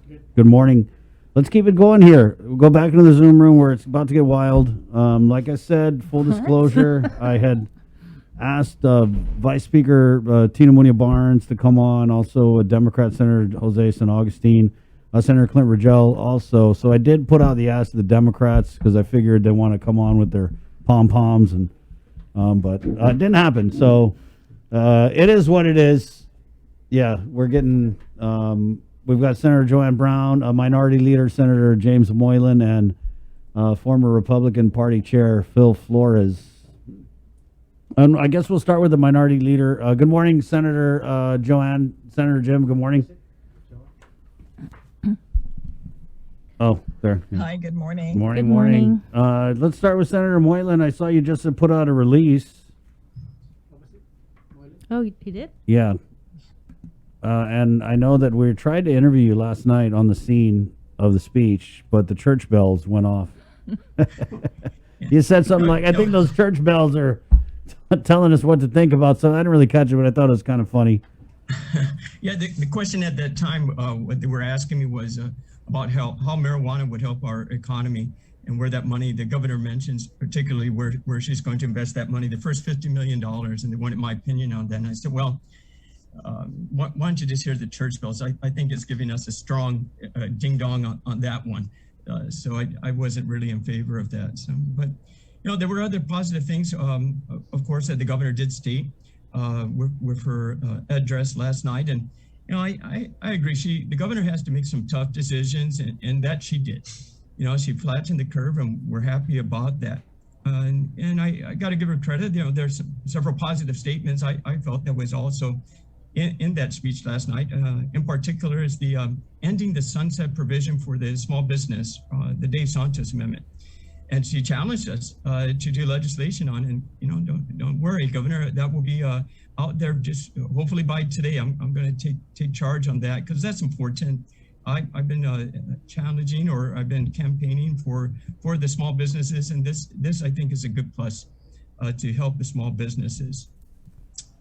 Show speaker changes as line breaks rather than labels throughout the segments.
Good morning. Let's keep it going here. We'll go back into the Zoom room where it's about to get wild. Like I said, full disclosure, I had asked Vice Speaker Tina Munia Barnes to come on, also Democrat Senator Jose San Augustine, Senator Clint Rogel also. So I did put out the ask to the Democrats because I figured they want to come on with their pom-poms, and but it didn't happen. So it is what it is. Yeah, we're getting... we've got Senator Joanne Brown, Minority Leader Senator James Moylan, and former Republican Party Chair Phil Flores. And I guess we'll start with the Minority Leader. Good morning, Senator Joanne. Senator Jim, good morning. Oh, there. Yeah.
Hi, good morning.
Morning. Let's start with Senator Moylan. I saw you just put out a release.
Oh, he did?
Yeah. And I know that we tried to interview you last night on the scene of the speech, but the church bells went off. You said something like, I think those church bells are telling us what to think about, so I didn't really catch it, but I thought it was kind of funny.
Yeah, the question at that time, what they were asking me was about how marijuana would help our economy and where that money, the governor mentions particularly where she's going to invest that money, the first $50 million, and they wanted my opinion on that. And I said, well, why don't you just hear the church bells? I think it's giving us a strong ding-dong on that one. So I wasn't really in favor of that. So, but, there were other positive things, of course, that the governor did state with her address last night. And, I agree. The governor has to make some tough decisions, and that she did. She flattened the curve, and we're happy about that. And I got to give her credit. There's several positive statements. I felt that was also in that speech last night. In particular, is the ending the sunset provision for the small business, the Dave Santos Amendment. And she challenged us to do legislation on, and don't worry, Governor, that will be out there just hopefully by today. I'm going to take charge on that because that's important. I've been challenging, or I've been campaigning for the small businesses, and this I think is a good plus to help the small businesses.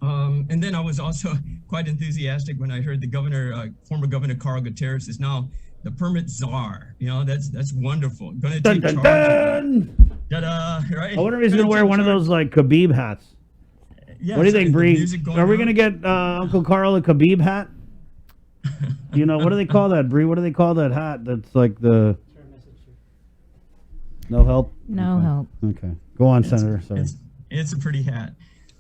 And then I was also quite enthusiastic when I heard the governor, former Governor Carl Gutierrez, is now the permit czar. That's wonderful. Going to take charge. Ta-da, right?
I wonder if he's going to wear one of those like Khabib hats.
Yeah,
what do you think, Bree? Are we going to get Uncle Carl a Khabib hat? What do they call that, Bree? What do they call that hat? That's like the... No help?
No help.
Okay. Go on, Senator. Sorry.
It's a pretty hat.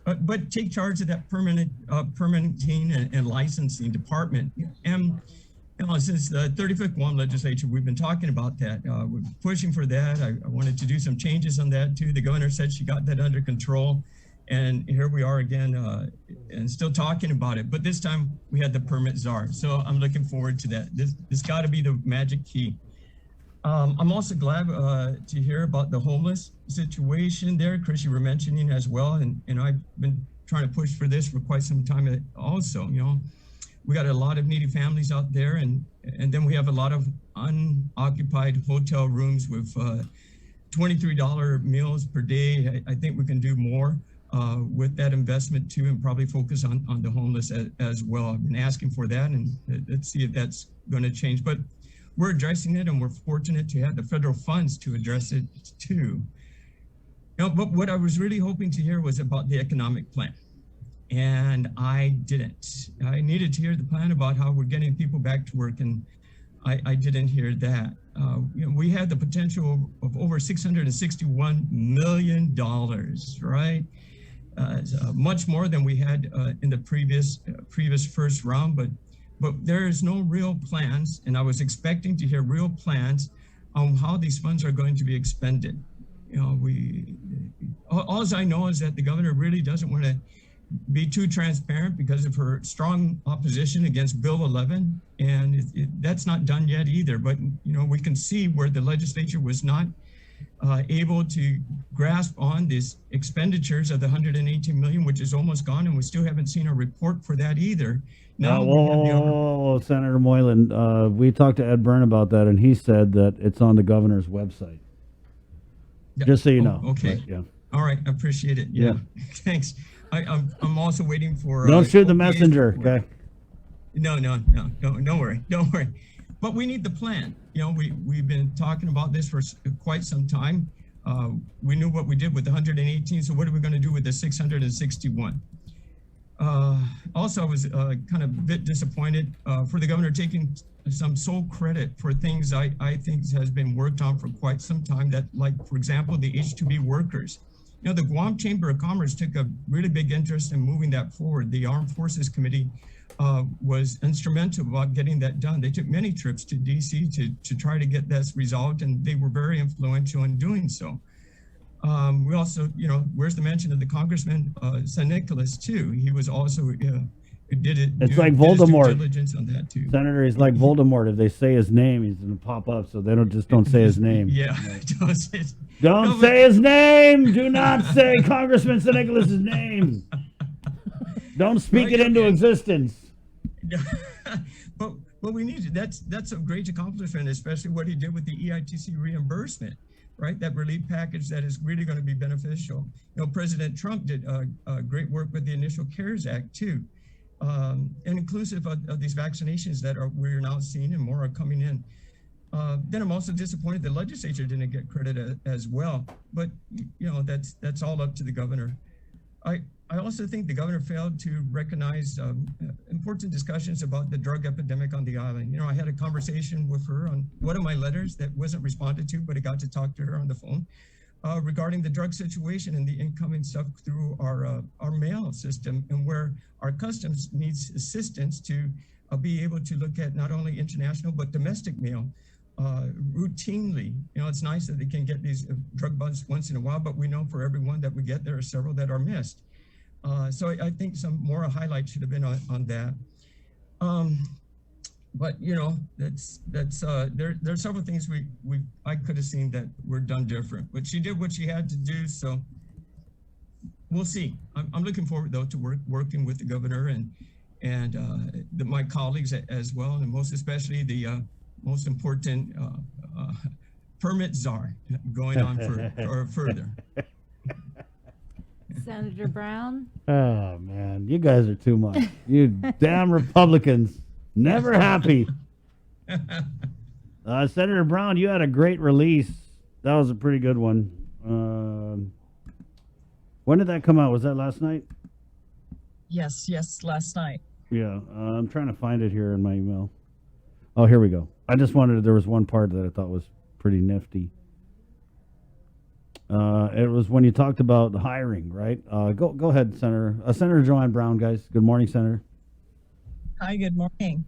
But take charge of that permitting and licensing department. And since the 35th Guam legislature, we've been talking about that. We're pushing for that. I wanted to do some changes on that too. The governor said she got that under control. And here we are again and still talking about it. But this time we had the permit czar. So I'm looking forward to that. This got to be the magic key. I'm also glad to hear about the homeless situation there. Chris, you were mentioning as well, and I've been trying to push for this for quite some time also. We got a lot of needy families out there, and then we have a lot of unoccupied hotel rooms with $23 meals per day. I think we can do more with that investment too, and probably focus on the homeless as well. I've been asking for that, and let's see if that's going to change. But we're addressing it, and we're fortunate to have the federal funds to address it too. But what I was really hoping to hear was about the economic plan. And I didn't. I needed to hear the plan about how we're getting people back to work, and I didn't hear that. We had the potential of over $661 million, right? Much more than we had in the previous first round, but there is no real plans, and I was expecting to hear real plans on how these funds are going to be expended. All I know is that the governor really doesn't want to be too transparent because of her strong opposition against Bill 11, and that's not done yet either. But we can see where the legislature was not able to grasp on these expenditures of the $118 million, which is almost gone, and we still haven't seen a report for that either. Now,
whoa, Senator Moylan, we talked to Ed Byrne about that, and he said that it's on the governor's website. Yeah. Just so you know.
Okay.
But, yeah.
All right. I appreciate it. Yeah. Thanks. I'm also waiting for.
Don't shoot the messenger. Okay.
No. Don't worry. but we need the plan. You know, we've been talking about this for quite some time. We knew what we did with the 118, so what are we going to do with the 661? Also, I was kind of a bit disappointed for the governor taking some sole credit for things I think has been worked on for quite some time, that, like, for example, the H-2B workers. You know, the Guam Chamber of Commerce took a really big interest in moving that forward. The Armed Forces Committee was instrumental about getting that done. They took many trips to DC to try to get this resolved, and they were very influential in doing so. We also, you know, where's the mention of the Congressman San Nicolas too? He was also did it.
It's like Voldemort.
Diligence on that too.
Senator, he's like Voldemort. If they say his name, he's gonna pop up. So they don't say his name.
Yeah,
don't say his name. Do not say Congressman San Nicolas's name. Don't speak
Right,
it into
okay.
existence.
but we need it. That's a great accomplishment, especially what he did with the EITC reimbursement, right? That relief package that is really going to be beneficial. You know, President Trump did great work with the initial CARES Act too, and inclusive of these vaccinations that we're now seeing, and more are coming in. Then I'm also disappointed the legislature didn't get credit as well, but you know, that's all up to the governor. I also think the governor failed to recognize important discussions about the drug epidemic on the island. You know, I had a conversation with her on one of my letters that wasn't responded to, but I got to talk to her on the phone regarding the drug situation and the incoming stuff through our mail system, and where our customs needs assistance to be able to look at not only international but domestic mail routinely. You know, it's nice that they can get these drug bugs once in a while, but we know for every one that we get, there are several that are missed. So I think some more highlight should have been on that. But you know, there's several things I could have seen that were done different, but she did what she had to do. So we'll see. I'm looking forward though to working with the governor and my colleagues as well, and most especially the most important permit czar going on for further.
Senator Brown?
Oh man, you guys are too much. You damn Republicans, never happy. Senator Brown, you had a great release. That was a pretty good one. When did that come out? Was that last night?
Yes, last night.
Yeah, I'm trying to find it here in my email. Oh, here we go. I just wanted, there was one part that I thought was pretty nifty. It was when you talked about hiring, right? Go ahead, Senator. Senator Joanne Brown, guys. Good morning, Senator.
Hi, good morning.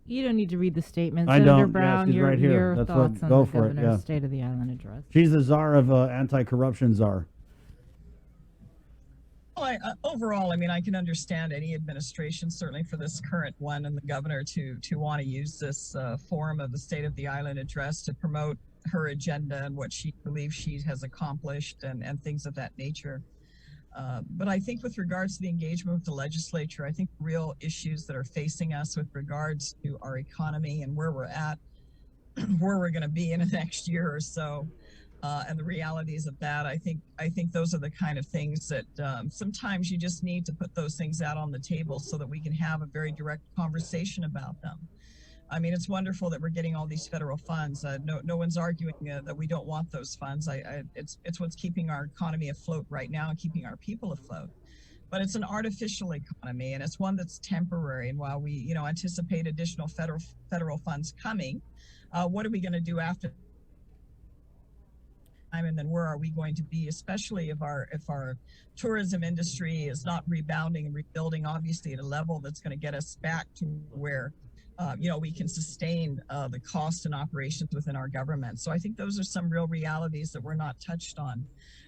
You don't need to read the statement,
I
Senator
don't.
Brown.
Yeah, she's
your
right here.
your
That's
thoughts
what,
on
go
the
for it,
governor's
yeah.
State of the Island address.
She's the czar of anti-corruption czar.
Well, overall, I mean, I can understand any administration, certainly for this current one, and the governor to want to use this forum of the State of the Island address to promote her agenda and what she believes she has accomplished and things of that nature. But I think with regards to the engagement with the legislature, I think real issues that are facing us with regards to our economy and where we're at, where we're going to be in the next year or so, and the realities of that, I think those are the kind of things that sometimes you just need to put those things out on the table so that we can have a very direct conversation about them. I mean, it's wonderful that we're getting all these federal funds. No one's arguing that we don't want those funds. It's what's keeping our economy afloat right now and keeping our people afloat. But it's an artificial economy, and it's one that's temporary. And while we, anticipate additional federal funds coming, what are we going to do after? And then where are we going to be, especially if our tourism industry is not rebounding and rebuilding, obviously at a level that's going to get us back to where we can sustain the cost and operations within our government. So I think those are some real realities that we're not touched on.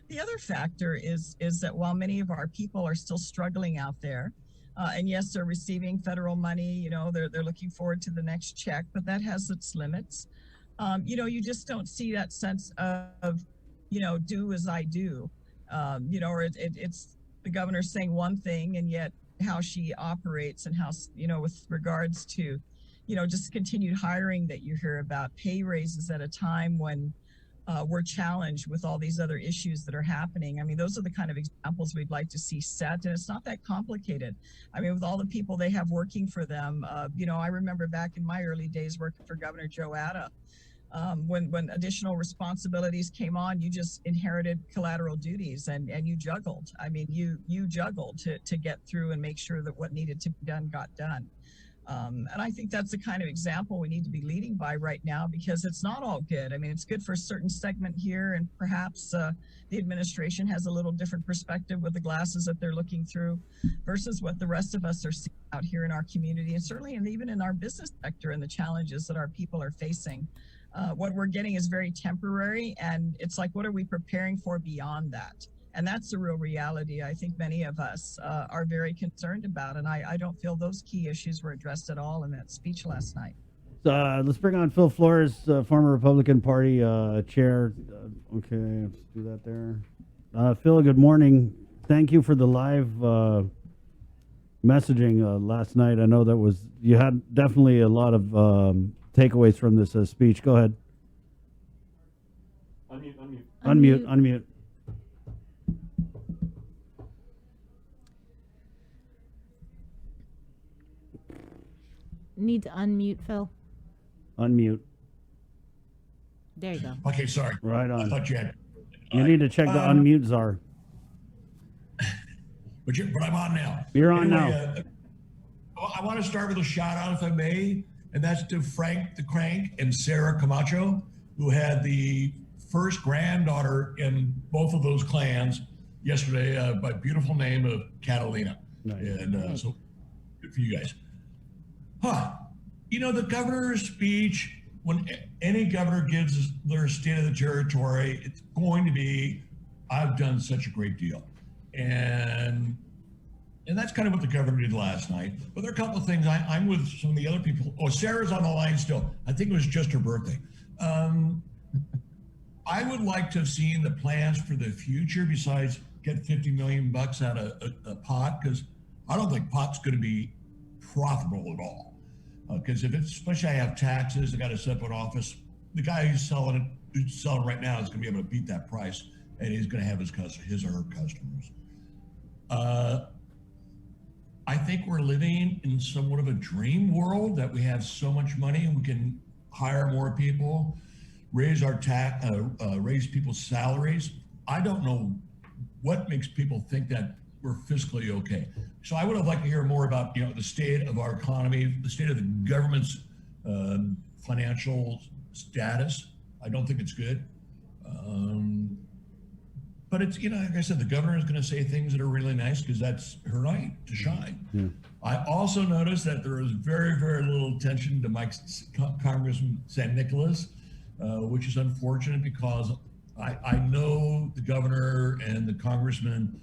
The other factor is that while many of our people are still struggling out there, and yes, they're receiving federal money, they're looking forward to the next check, but that has its limits. You just don't see that sense of do as I do, or it's the governor saying one thing, and yet how she operates and how, with regards to, just continued hiring that you hear about, pay raises at a time when we're challenged with all these other issues that are happening. I mean, those are the kind of examples we'd like to see set, and it's not that complicated. I mean, with all the people they have working for them, I remember back in my early days working for Governor Joe Ada. When additional responsibilities came on, you just inherited collateral duties and you juggled. I mean, you juggled to get through and make sure that what needed to be done got done. And I think that's the kind of example we need to be leading by right now, because it's not all good. I mean, it's good for a certain segment here, and perhaps the administration has a little different perspective with the glasses that they're looking through versus what the rest of us are seeing out here in our community, and certainly and even in our business sector and the challenges that our people are facing. What we're getting is very temporary, and it's like, what are we preparing for beyond that? And that's the real reality I think many of us are very concerned about. And I don't feel those key issues were addressed at all in that speech last night.
Let's bring on Phil Flores, former Republican Party chair. Okay, let's do that there. Phil, good morning. Thank you for the live messaging last night. I know you had definitely a lot of takeaways from this speech. Go ahead. Unmute.
Need to unmute, Phil.
Unmute.
There you go.
Okay, sorry.
Right on.
I thought you had.
You need to check the unmute czar.
But I'm on now.
You're on
now. I want to start with a shout out, if I may, and that's to Frank the Crank and Sarah Camacho, who had the first granddaughter in both of those clans yesterday by beautiful name of Catalina.
Nice.
And so good for you guys. The governor's speech, when any governor gives their state of the territory, it's going to be, I've done such a great deal. And that's kind of what the governor did last night. But there are a couple of things. I'm with some of the other people. Oh, Sarah's on the line still. I think it was just her birthday. I would like to have seen the plans for the future besides get $50 million out of a pot, because I don't think pot's going to be profitable at all. Because especially I have taxes, I got a separate office. The guy who's selling right now is going to be able to beat that price, and he's going to have his or her customers. I think we're living in somewhat of a dream world that we have so much money and we can hire more people, raise raise people's salaries. I don't know what makes people think that we're fiscally okay. So I would have liked to hear more about the state of our economy, the state of the government's financial status. I don't think it's good. But it's, like I said, the governor is going to say things that are really nice because that's her night to shine. Yeah. I also noticed that there was very, very little attention to Congressman San Nicolas, which is unfortunate because I know the governor and the congressman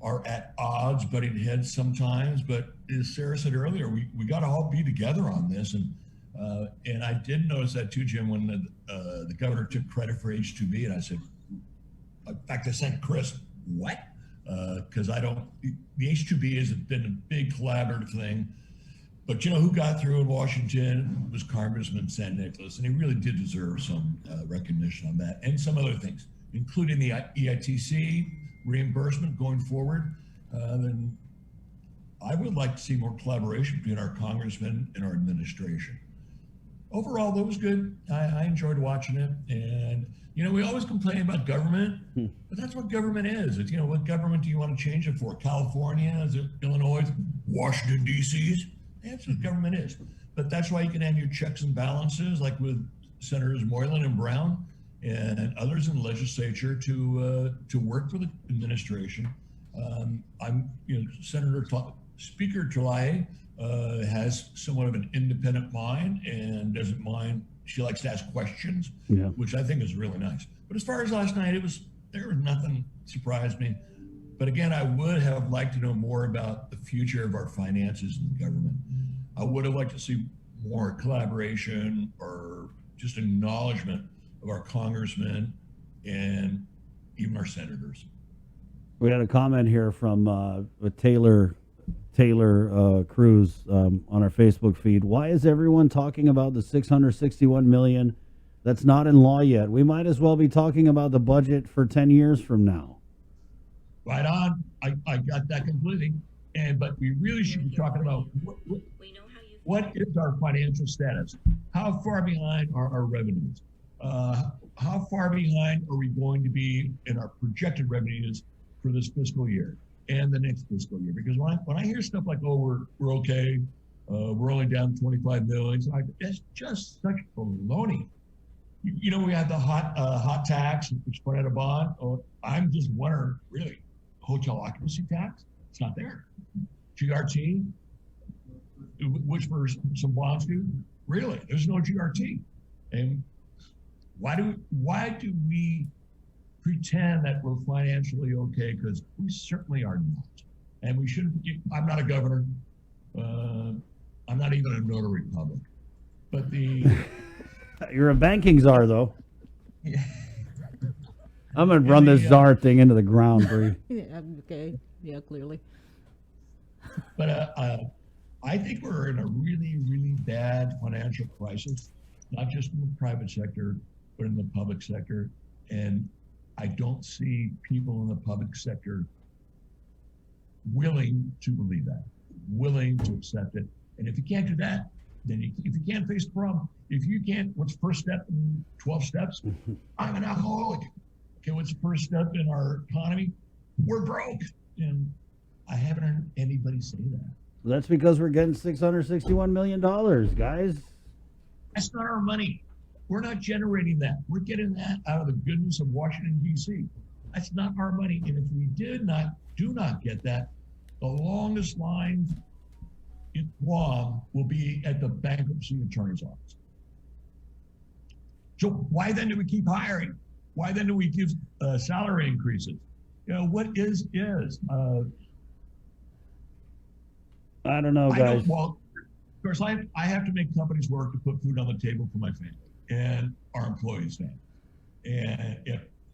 are at odds, butting heads sometimes. But as Sarah said earlier, we got to all be together on this. And I did notice that too, Jim, when the governor took credit for H-2B, and I said, in fact, I sent Chris, what? Because the H-2B has been a big collaborative thing. But who got through in Washington was Congressman San Nicolas, and he really did deserve some recognition on that, and some other things, including the EITC reimbursement going forward. Then I would like to see more collaboration between our congressmen and our administration. Overall, that was good. I enjoyed watching it, and we always complain about government, but that's what government is. It's, what government do you want to change it for? California? Is it Illinois? Washington, D.C.? That's what government is. But that's why you can have your checks and balances, like with Senators Moylan and Brown and others in the legislature to work for the administration. Speaker Talai has somewhat of an independent mind and doesn't mind. She likes to ask questions, which I think is really nice. But as far as last night, there was nothing surprised me. But again, I would have liked to know more about the future of our finances in the government. I would have liked to see more collaboration or just acknowledgement of our congressmen and even our senators.
We had a comment here from Taylor Cruz on our Facebook feed. Why is everyone talking about the $661 million That's not in law yet. We might as well be talking about the budget for 10 years from now.
Right on. I got that completely. But we really should be talking about what is our financial status? How far behind are our revenues? How far behind are we going to be in our projected revenues for this fiscal year and the next fiscal year? Because when I hear stuff like, oh, we're okay, we're only down 25 million, it's like, that's just such baloney. You know, we had the hot tax, which put out a bond. Oh, I'm just wondering, really, hotel occupancy tax? It's not there. GRT, which for some bonds do, really, there's no GRT. And why do we pretend that we're financially okay? Because we certainly are not. And we shouldn't. I'm not a governor. I'm not even a notary public. But
You're a banking czar, though.
Yeah.
I'm going to run this czar thing into the ground, Bree.
Yeah, okay. Yeah, clearly.
But I think we're in a really, really bad financial crisis, not just in the private sector, but in the public sector. And I don't see people in the public sector willing to believe that, willing to accept it. And if you can't do that, then if you can't face the problem, if you can't, what's the first step in 12 steps? I'm an alcoholic. Okay, what's the first step in our economy? We're broke. And I haven't heard anybody say that.
That's because we're getting $661 million, guys.
That's not our money. We're not generating that. We're getting that out of the goodness of Washington, D.C. That's not our money. And if we do not get that, the longest lines in Guam will be at the bankruptcy attorney's office. So why then do we keep hiring? Why then do we give salary increases? You know, what is?
I don't know, guys.
Well, of course, I have to make companies work to put food on the table for my family and our employees' family. And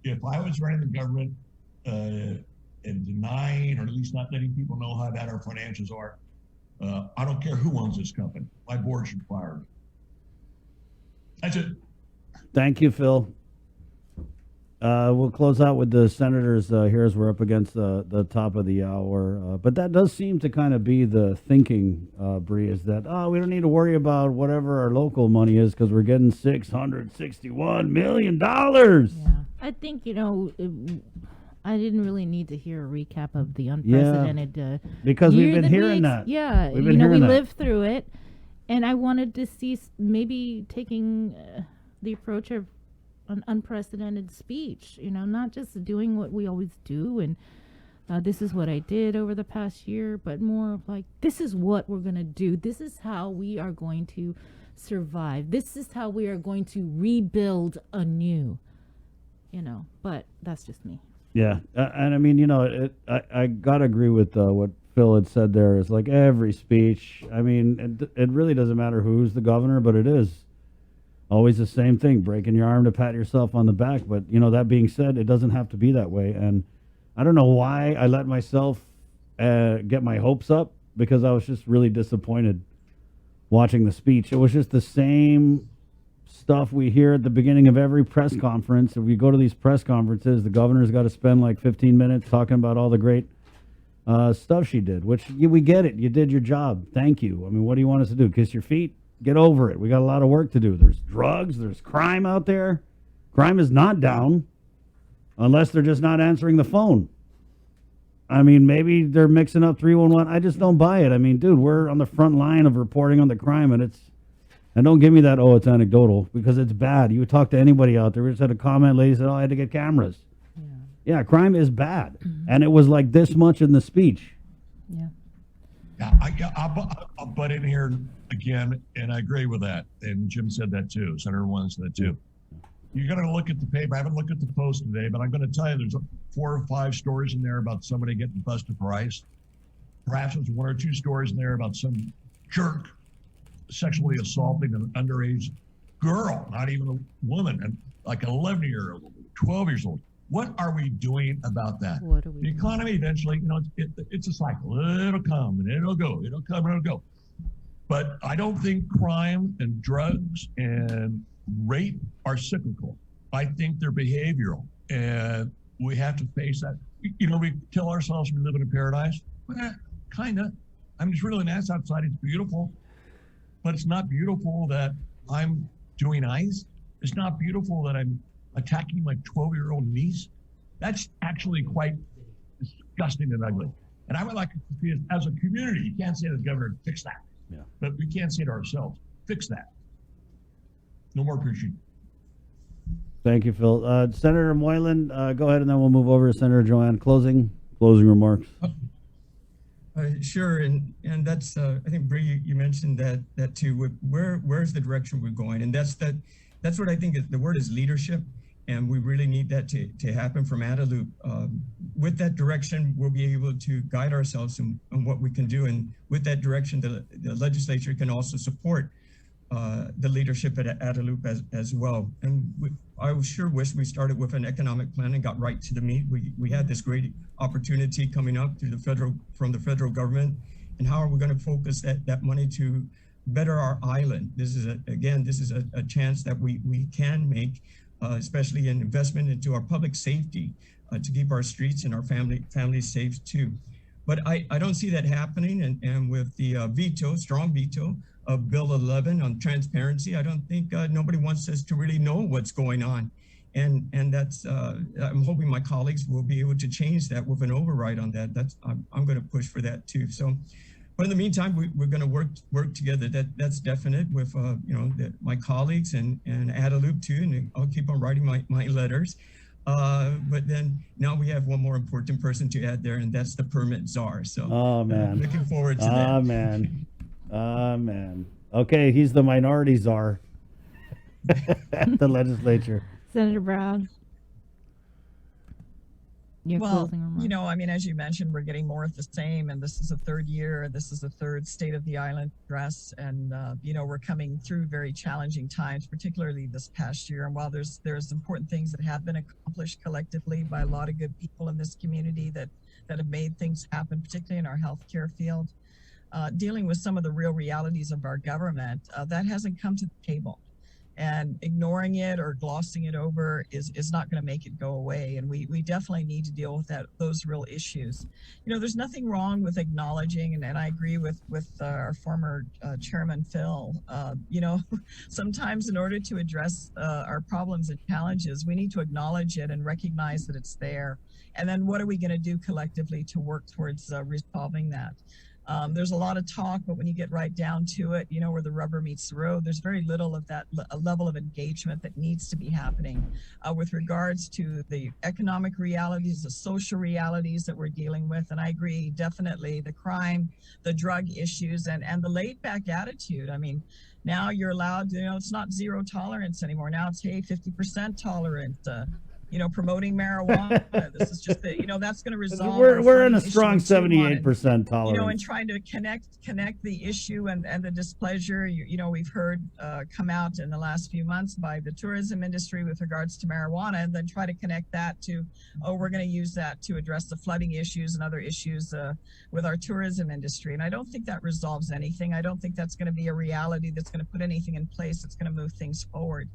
if I was running the government and denying, or at least not letting people know how bad our financials are, I don't care who owns this company. My board should fire me. That's it.
Thank you, Phil. We'll close out with the senators here as we're up against the top of the hour. But that does seem to kind of be the thinking, Bree, is that, we don't need to worry about whatever our local money is because we're getting $661 million.
Yeah. I think, I didn't really need to hear a recap of the unprecedented
because we've
year
been
that we
hearing that.
Yeah,
We've been hearing
we
that.
lived through it, and I wanted to see maybe taking the approach of an unprecedented speech, not just doing what we always do and this is what I did over the past year, but more of like, this is what we're going to do. This is how we are going to survive. This is how we are going to rebuild anew, but that's just me.
Yeah, and I mean, I gotta agree with what Phil had said there. It's like every speech. I mean, it really doesn't matter who's the governor, but it is always the same thing: breaking your arm to pat yourself on the back. But that being said, it doesn't have to be that way. And I don't know why I let myself get my hopes up, because I was just really disappointed watching the speech. It was just the same stuff we hear at the beginning of every press conference. If we go to these press conferences, the governor's got to spend like 15 minutes talking about all the great stuff she did, which we get it. You did your job. Thank you. I mean, what do you want us to do? Kiss your feet? Get over it. We got a lot of work to do. There's drugs. There's crime out there. Crime is not down unless they're just not answering the phone. I mean, maybe they're mixing up 311. I just don't buy it. I mean, dude, we're on the front line of reporting on the crime, and don't give me that, it's anecdotal, because it's bad. You would talk to anybody out there. We just had a comment, lady said, I had to get cameras. Yeah, crime is bad. Mm-hmm. And it was like this much in the speech.
Yeah.
I'll butt in here again, and I agree with that. And Jim said that too. Senator Warren said that too. You got to look at the paper. I haven't looked at the Post today, but I'm going to tell you there's 4 or 5 stories in there about somebody getting busted for ICE. Perhaps there's 1 or 2 stories in there about some jerk sexually assaulting an underage girl, not even a woman, and like an 11-year-old, 12 years old. What are we doing about that?
What are we
The economy eventually, it's a cycle. It'll come and it'll go. It'll come and it'll go. But I don't think crime and drugs and rate are cyclical. I think they're behavioral, and we have to face that. You know, we tell ourselves we live in a paradise. Kind of. I mean, it's really nice outside. It's beautiful, but it's not beautiful that I'm doing ice. It's not beautiful that I'm attacking my 12-year-old niece. That's actually quite disgusting and ugly. And I would like to see it as a community. You can't say to the governor, fix that.
Yeah.
But we can't say to ourselves, fix that. No more preaching.
Thank you, Phil. Senator Moylan, go ahead, and then we'll move over to Senator Joanne. Closing remarks.
Sure, and that's I think Bree, you mentioned that too. With where's the direction we're going, and that's what I think the word is leadership, and we really need that to happen from Adelup. With that direction, we'll be able to guide ourselves on what we can do, and with that direction, the legislature can also support the leadership at Adelup as well. And I sure wish we started with an economic plan and got right to the meat. We had this great opportunity coming up from the federal government, and how are we going to focus that money to better our island? This is a chance that we can make, especially in investment into our public safety, to keep our streets and our families safe too. But I don't see that happening, and with the strong veto of Bill 11 on transparency, I don't think nobody wants us to really know what's going on. And that's, I'm hoping my colleagues will be able to change that with an override on that. I'm going to push for that too. So, but in the meantime, we're going to work together. That's definite with, my colleagues and Adelup too, and I'll keep on writing my letters. But then now we have one more important person to add there, and that's the permit czar. So looking forward to that.
Man. Okay, he's the minority czar at the legislature.
Senator Brown. Your closing remarks.
I mean, as you mentioned, we're getting more of the same, and this is the third year. This is the third State of the Island address, and we're coming through very challenging times, particularly this past year. And while there's important things that have been accomplished collectively by a lot of good people in this community that have made things happen, particularly in our healthcare field, dealing with some of the real realities of our government, that hasn't come to the table. And ignoring it or glossing it over is not going to make it go away. And we definitely need to deal with those real issues. There's nothing wrong with acknowledging, and I agree with our former chairman, Phil, sometimes in order to address our problems and challenges, we need to acknowledge it and recognize that it's there. And then what are we going to do collectively to work towards resolving that? There's a lot of talk, but when you get right down to it, where the rubber meets the road, there's very little of that level of engagement that needs to be happening with regards to the economic realities, the social realities that we're dealing with. And I agree, definitely, the crime, the drug issues, and the laid back attitude. I mean, now you're allowed, it's not zero tolerance anymore. Now it's, hey, 50% tolerant. Promoting marijuana. This is just that's going to resolve.
We're in a strong 78% tolerance.
And trying to connect the issue and the displeasure. We've heard come out in the last few months by the tourism industry with regards to marijuana, and then try to connect that to, we're going to use that to address the flooding issues and other issues with our tourism industry. And I don't think that resolves anything. I don't think that's going to be a reality that's going to put anything in place that's going to move things forward.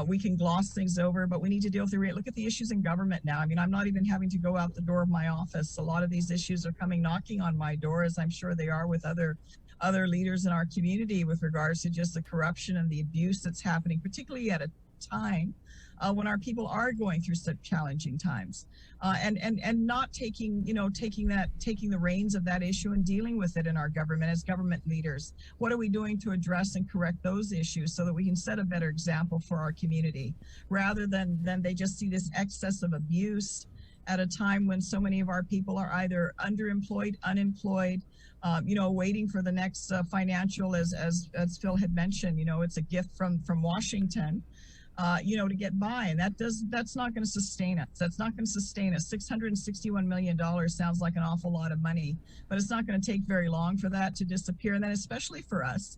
We can gloss things over, but we need to deal with look at the issues in government now. I mean, I'm not even having to go out the door of my office. A lot of these issues are coming knocking on my door, as I'm sure they are with other leaders in our community, with regards to just the corruption and the abuse that's happening, particularly at a time when our people are going through such challenging times, and not taking the reins of that issue and dealing with it in our government as government leaders. What are we doing to address and correct those issues so that we can set a better example for our community, rather than they just see this excess of abuse at a time when so many of our people are either underemployed, unemployed, waiting for the next financial, as Phil had mentioned, it's a gift from Washington. To get by, and that's not going to sustain us. That's not going to sustain us. $661 million sounds like an awful lot of money, but it's not going to take very long for that to disappear. And then, especially for us,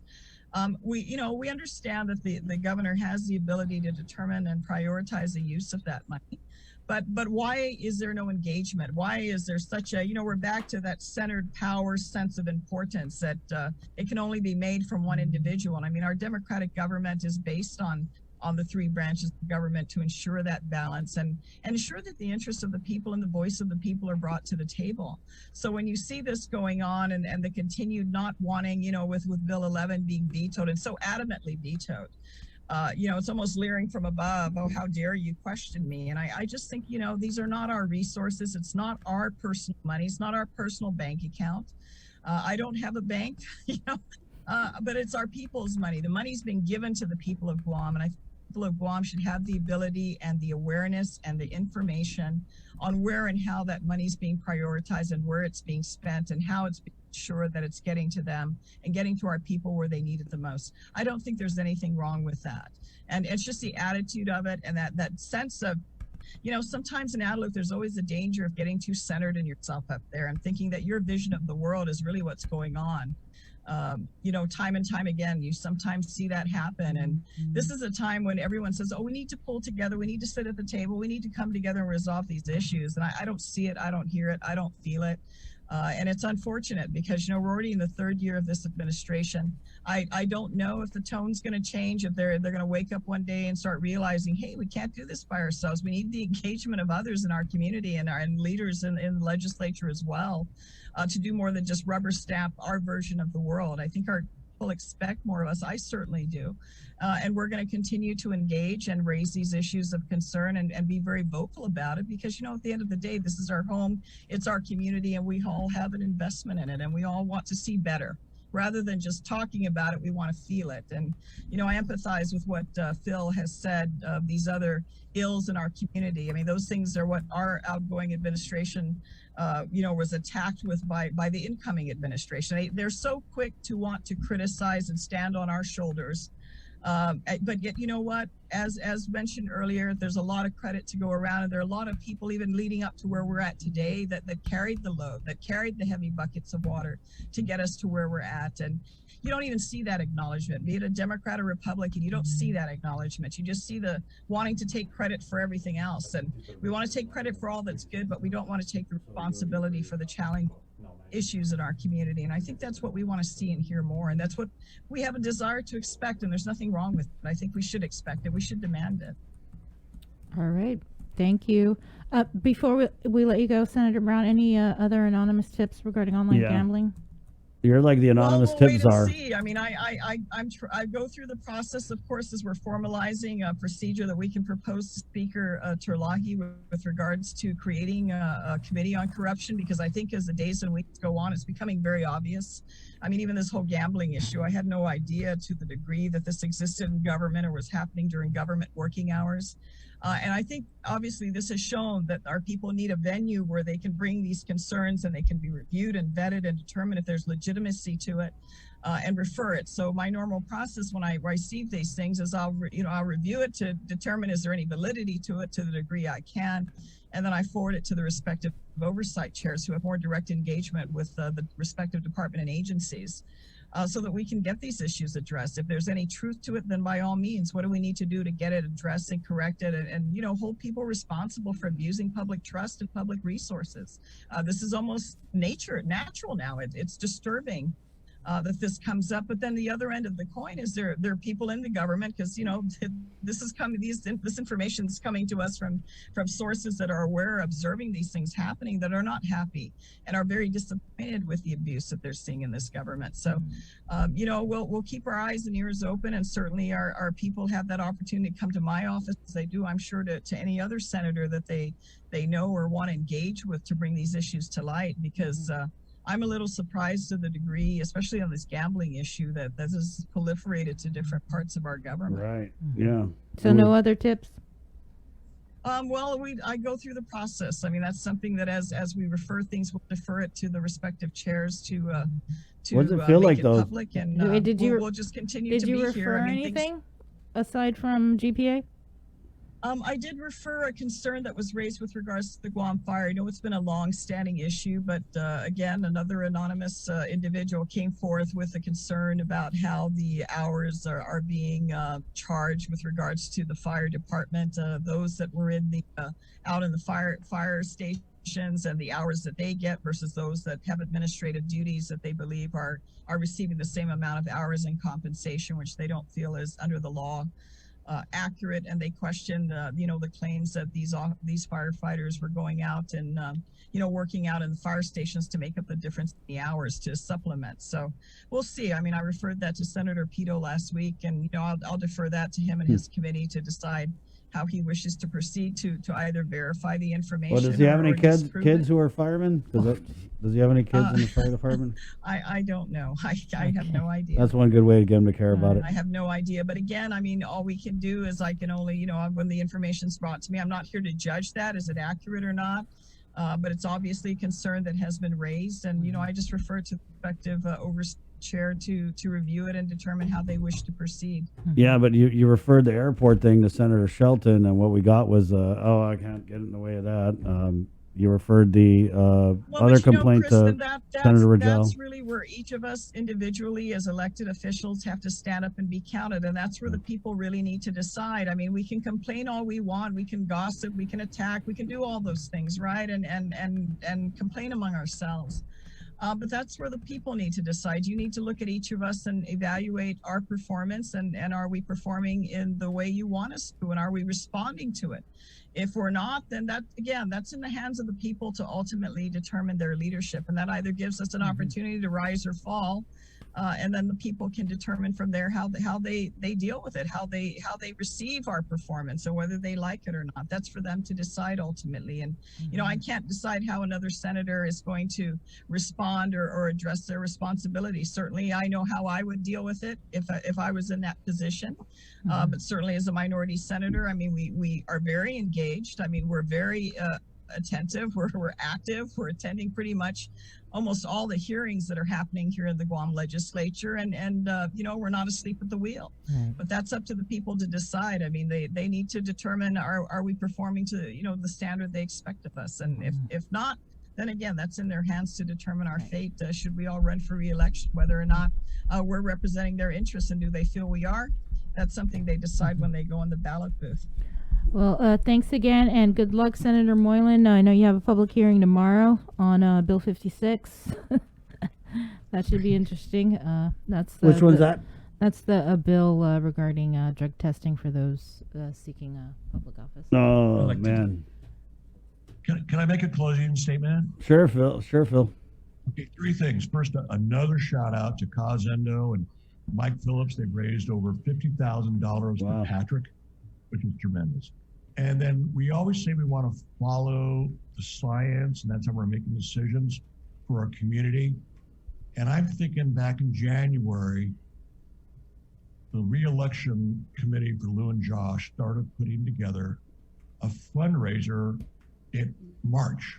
we understand that the governor has the ability to determine and prioritize the use of that money. But why is there no engagement? Why is there such a, we're back to that centered power sense of importance that it can only be made from one individual. And I mean, our democratic government is based on the three branches of government to ensure that balance and ensure that the interests of the people and the voice of the people are brought to the table. So when you see this going on and the continued not wanting, with Bill 11 being vetoed and so adamantly vetoed, it's almost leering from above. Oh, how dare you question me? And I just think, these are not our resources. It's not our personal money. It's not our personal bank account. I don't have a bank, but it's our people's money. The money's been given to the people of Guam. And I think people of Guam should have the ability and the awareness and the information on where and how that money's being prioritized and where it's being spent and how it's being sure that it's getting to them and getting to our people where they need it the most. I don't think there's anything wrong with that. And it's just the attitude of it and that sense of, sometimes in Adelup, there's always a danger of getting too centered in yourself up there and thinking that your vision of the world is really what's going on. Time and time again, you sometimes see that happen. And this is a time when everyone says, oh, we need to pull together. We need to sit at the table. We need to come together and resolve these issues. And I don't see it. I don't hear it. I don't feel it. And it's unfortunate because, we're already in the third year of this administration. I don't know if the tone's going to change, if they're going to wake up one day and start realizing, hey, we can't do this by ourselves. We need the engagement of others in our community and leaders in the legislature as well to do more than just rubber stamp our version of the world. I think our people expect more of us. I certainly do. And we're going to continue to engage and raise these issues of concern and be very vocal about it because, at the end of the day, this is our home, it's our community, and we all have an investment in it, and we all want to see better. Rather than just talking about it, we want to feel it. And, I empathize with what Phil has said of these other ills in our community. I mean, those things are what our outgoing administration, was attacked with by the incoming administration. They're so quick to want to criticize and stand on our shoulders. But yet, as mentioned earlier, there's a lot of credit to go around, and there are a lot of people even leading up to where we're at today that carried the load, that carried the heavy buckets of water to get us to where we're at. And you don't even see that acknowledgement, be it a Democrat or Republican. You don't see that acknowledgement. You just see the wanting to take credit for everything else. And we want to take credit for all that's good, but we don't want to take the responsibility for the challenge issues in our community. And I think that's what we want to see and hear more. And that's what we have a desire to expect. And there's nothing wrong with it. I think we should expect it. We should demand it.
All right. Thank you. Before we let you go, Senator Brown, any other anonymous tips regarding online gambling?
You're like the anonymous
we'll
tip
wait and
czar.
see. I mean, I go through the process, of course, as we're formalizing a procedure that we can propose to Speaker Terlahi with regards to creating a committee on corruption, because I think as the days and weeks go on, it's becoming very obvious. I mean, even this whole gambling issue, I had no idea to the degree that this existed in government or was happening during government working hours. And I think, obviously, this has shown that our people need a venue where they can bring these concerns and they can be reviewed and vetted and determine if there's legitimacy to it and refer it. So my normal process when I receive these things is I'll review it to determine is there any validity to it to the degree I can. And then I forward it to the respective oversight chairs who have more direct engagement with the respective department and agencies. So that we can get these issues addressed. If there's any truth to it, then by all means, what do we need to do to get it addressed and corrected and hold people responsible for abusing public trust and public resources? This is almost natural now. It's disturbing that this comes up. But then the other end of the coin is there are people in the government, because this information is coming to us from sources that are aware, observing these things happening, that are not happy and are very disappointed with the abuse that they're seeing in this government. So we'll keep our eyes and ears open, and certainly our people have that opportunity to come to my office, as they do, I'm sure, to any other senator that they know or want to engage with to bring these issues to light, because I'm a little surprised to the degree, especially on this gambling issue, that this has proliferated to different parts of our government.
Right. Yeah.
So no other tips?
Well, I go through the process. I mean, that's something that as we refer things, we'll defer it to the respective chairs to
what does it feel
make
like,
it
though?
public, and we'll just continue to be here.
Did you refer anything aside from GPA?
I did refer a concern that was raised with regards to the Guam fire. I know it's been a long-standing issue, but again, another anonymous individual came forth with a concern about how the hours are being charged with regards to the fire department. Those that were in the out in the fire stations and the hours that they get versus those that have administrative duties that they believe are receiving the same amount of hours and compensation, which they don't feel is under the law accurate. And they questioned the claims that these firefighters were going out and working out in the fire stations to make up the difference in the hours to supplement. So we'll see. I mean, I referred that to Senator Pito last week, and I'll defer that to him and his committee to decide how he wishes to proceed to either verify the information.
Well, does he have any
or
kids
disprove
kids
it.
who are firemen? Does he have any kids in the fire department?
I don't know. I have no idea.
That's one good way to get him to care about it.
I have no idea. But again, I mean, all we can do is I can only, when the information's brought to me, I'm not here to judge that. Is it accurate or not? But it's obviously a concern that has been raised. And, I just refer to the respective chair to review it and determine how they wish to proceed.
Yeah, but you referred the airport thing to Senator Shelton, and what we got was, I can't get in the way of that. You referred the other complaint
Kristen,
to Senator Rogel.
That's really where each of us individually as elected officials have to stand up and be counted. And that's where the people really need to decide. I mean, we can complain all we want. We can gossip, we can attack, we can do all those things, right? And complain among ourselves. But that's where the people need to decide. You need to look at each of us and evaluate our performance and are we performing in the way you want us to, and are we responding to it? If we're not, then that's in the hands of the people to ultimately determine their leadership. And that either gives us an opportunity to rise or fall. And then the people can determine from there how they deal with it, how they receive our performance, and whether they like it or not. That's for them to decide ultimately. And I can't decide how another senator is going to respond or address their responsibility. Certainly, I know how I would deal with it if I was in that position. But certainly, as a minority senator, I mean, we are very engaged. I mean, we're very attentive. We're active. We're attending pretty much almost all the hearings that are happening here in the Guam legislature, and we're not asleep at the wheel.
Right.
But that's up to the people to decide. I mean, they need to determine are we performing to the standard they expect of us, and if not, then again, that's in their hands to determine our fate. Should we all run for re-election, whether or not we're representing their interests, and do they feel we are? That's something they decide when they go in the ballot booth.
Well, thanks again, and good luck, Senator Moylan. I know you have a public hearing tomorrow on Bill 56. That should be interesting. That's
Which one's that?
That's the bill regarding drug testing for those seeking public office.
Oh,
I'd like to-
man.
Can I make a closing statement?
Sure, Phil.
Okay, three things. First, another shout out to Cozendo and Mike Phillips. They've raised over $50,000
Wow.
for Patrick, which is tremendous. And then we always say we want to follow the science, and that's how we're making decisions for our community. And I'm thinking back in January, the re-election committee for Lou and Josh started putting together a fundraiser in March.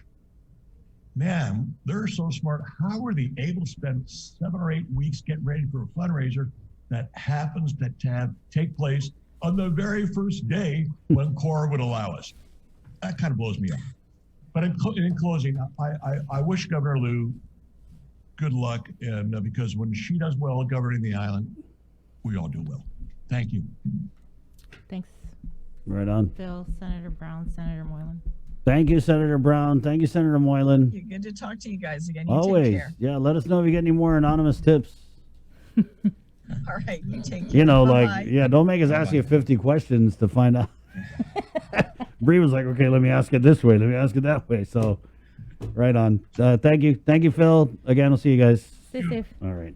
Man, they're so smart. How are they able to spend 7 or 8 weeks getting ready for a fundraiser that happens to take place on the very first day when Cora would allow us? That kind of blows me up. But in closing, I wish Governor Lou good luck, and because when she does well governing the island, we all do well. Thank you.
Thanks,
Right on.
Phil, Senator Brown, Senator Moylan.
Thank you, Senator Brown. Thank you, Senator Moylan.
Good to talk to you guys again. You
Always.
take care.
Yeah, let us know if you get any more anonymous tips.
All right, you take care.
Like, don't make us ask you 50 questions to find out. Bree was like, okay, let me ask it this way. Let me ask it that way. So, right on. Thank you. Thank you, Phil. Again, I'll see you guys.
Stay safe.
All right.